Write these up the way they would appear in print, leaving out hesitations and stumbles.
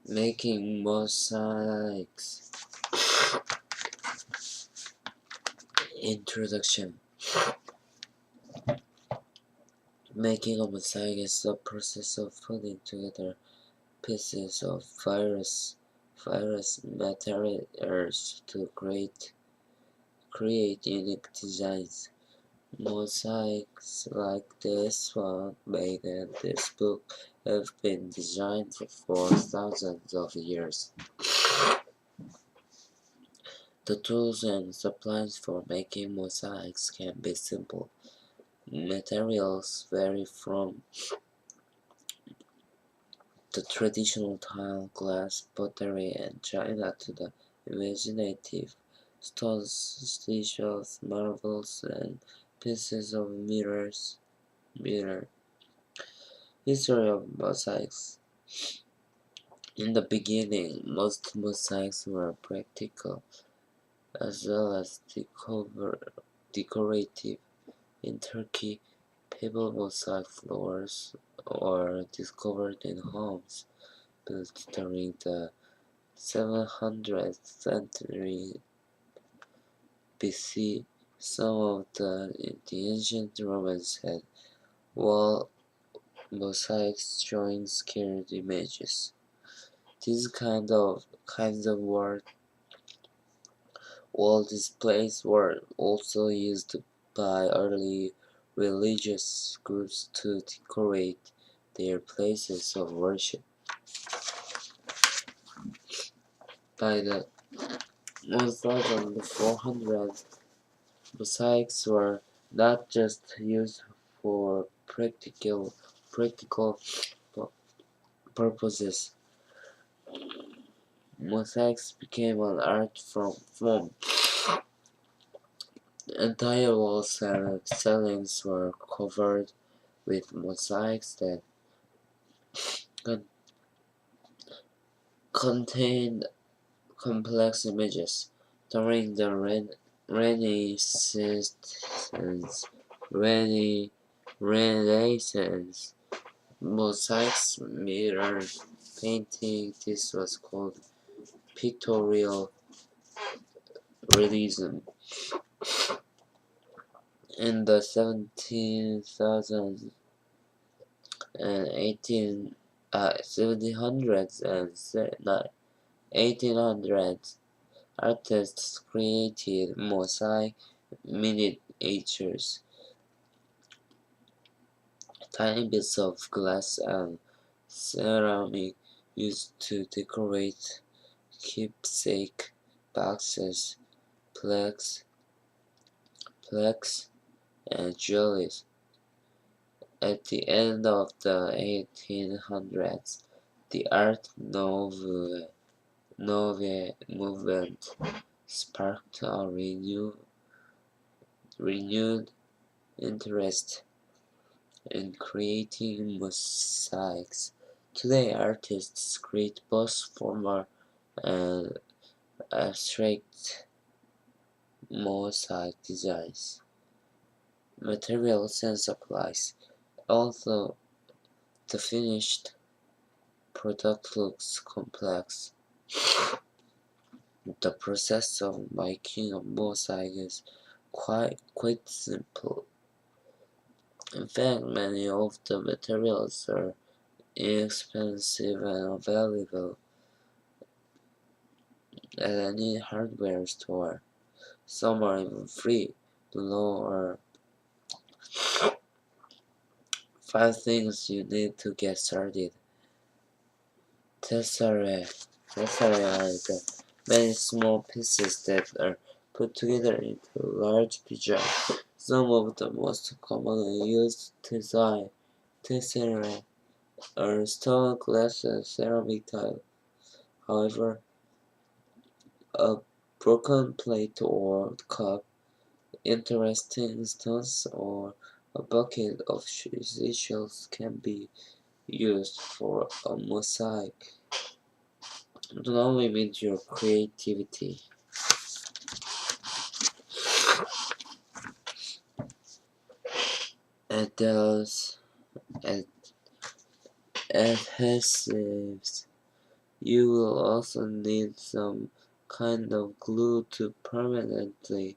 Making mosaics. Introduction. Making a mosaic is the process of putting together pieces of various materials to create unique designs. Mosaics like this one made in this book have been designed for thousands of years. The tools and supplies for making mosaics can be simple. Materials vary from the traditional tile, glass, pottery, and china to the imaginative stones, seashells, marbles, and pieces of mirror. History of mosaics. In the beginning, most mosaics were practical as well as decorative. In Turkey, pebble mosaic floors were discovered in homes built during the 700th century BC. Some of the ancient Romans had wall mosaics showing scared images. These kinds of wall displays were also used by early religious groups to decorate their places of worship. By the 1400s, mosaics were not just used for practical purposes. Mosaics became an art form. Entire walls and ceilings were covered with mosaics that contained complex images. During the Renaissance, mosaics mirrored painting. This was called pictorial realism. In the 1700s and 1800s, artists created mosaic miniatures, tiny bits of glass and ceramic used to decorate keepsake boxes, plaques, and jewelries. At the end of the 1800s, the Art Nouveau movement sparked a renewed interest in creating mosaics. Today, artists create both formal and abstract mosaic designs. Materials and supplies. Although the finished product looks complex, the process of making a mosaic is quite simple. In fact, many of the materials are inexpensive and available at any hardware store. Some are even free. Below are 5 things you need to get started. Tesserae are the many small pieces that are put together into a large design. Some of the most commonly used tesserae are stone, glass, and ceramic tile. However, a broken plate or cup, interesting stones, or a bucket of seashells can be used for a mosaic. Do not limit your creativity. Adhesives. You will also need some kind of glue to permanently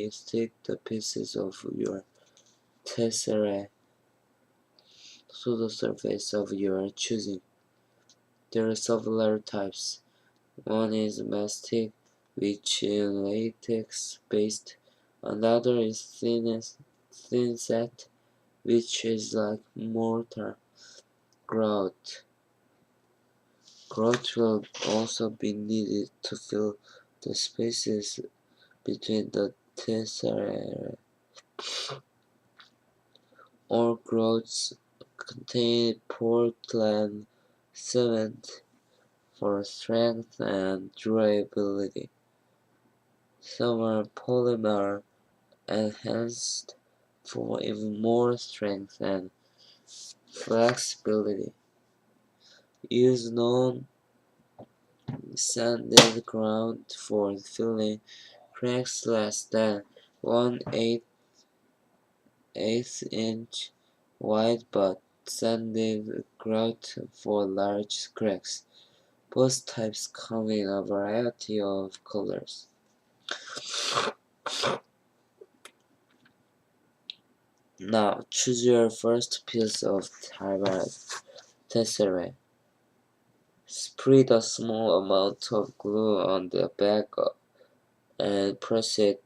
stick the pieces of your tesseract to the surface of your choosing. There are several types. One is mastic, which is latex-based. Another is thin-set, which is like mortar. Grout. Grout will also be needed to fill the spaces between the tesseract. All grouts contain Portland cement for strength and durability. Some are polymer enhanced for even more strength and flexibility. Use non-sanded grout for filling cracks less than 1/8 inch wide but sanded grout for large cracks. Both types come in a variety of colors. Now choose your first piece of tesseract. Spread a small amount of glue on the back and press it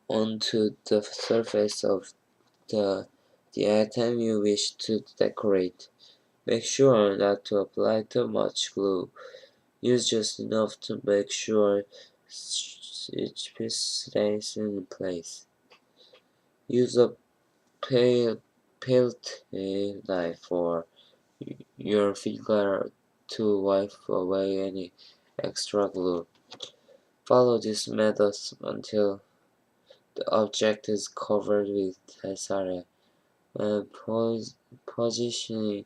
onto the surface of the item you wish to decorate. Make sure not to apply too much glue. Use just enough to make sure each piece stays in place. Use a peeled knife or your finger to wipe away any extra glue. Follow this method until the object is covered with tesseract. When positioning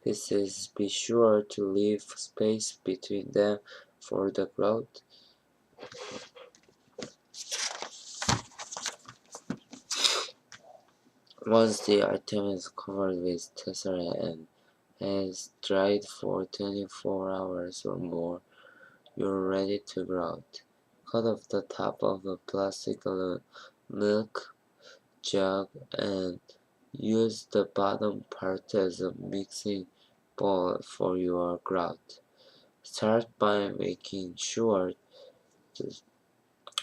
pieces, be sure to leave space between them for the grout. Once the item is covered with tesseract and has dried for 24 hours or more, you're ready to grout. Cut off the top of a plastic milk jug and use the bottom part as a mixing bowl for your grout. Start by making sure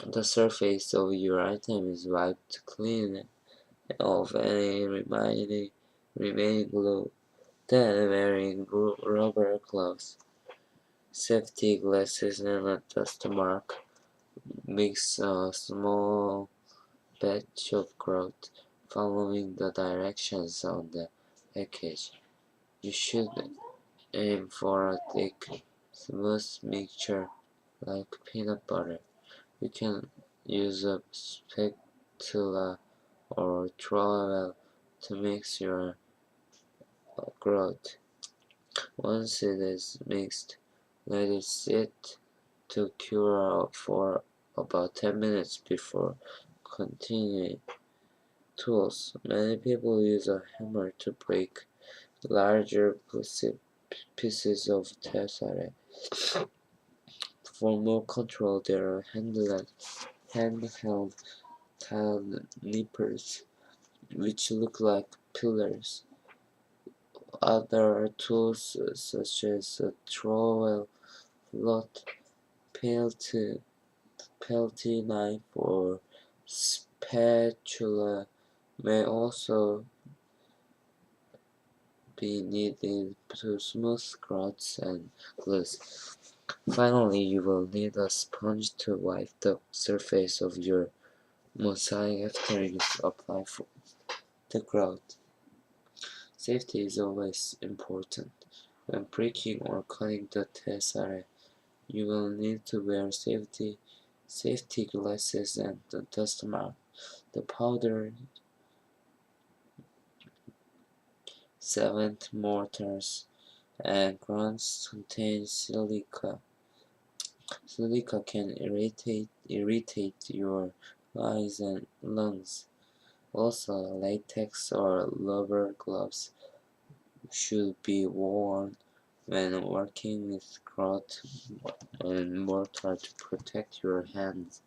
the surface of your item is wiped clean of any remaining glue. Then wearing rubber gloves, safety glasses and a dust mark, mix a small batch of grout following the directions on the package. You should aim for a thick, smooth mixture like peanut butter. You can use a spatula or trowel to mix your grout. Once it is mixed, let it sit to cure for about 10 minutes before continuing. Tools. Many people use a hammer to break larger pieces of tesseract. For more control, there are handheld tile nippers, which look like pillars. Other tools such as a trowel, flat pelty knife, or spatula may also be needed to smooth grouts and glues. Finally, you will need a sponge to wipe the surface of your mosaic after you apply the grout. Safety is always important. When breaking or cutting the tesseract, you will need to wear safety glasses and the dust mask. The powder cement mortars and grunts contain silica. Silica can irritate your eyes and lungs. Also, latex or rubber gloves should be worn when working with grout and mortar to protect your hands.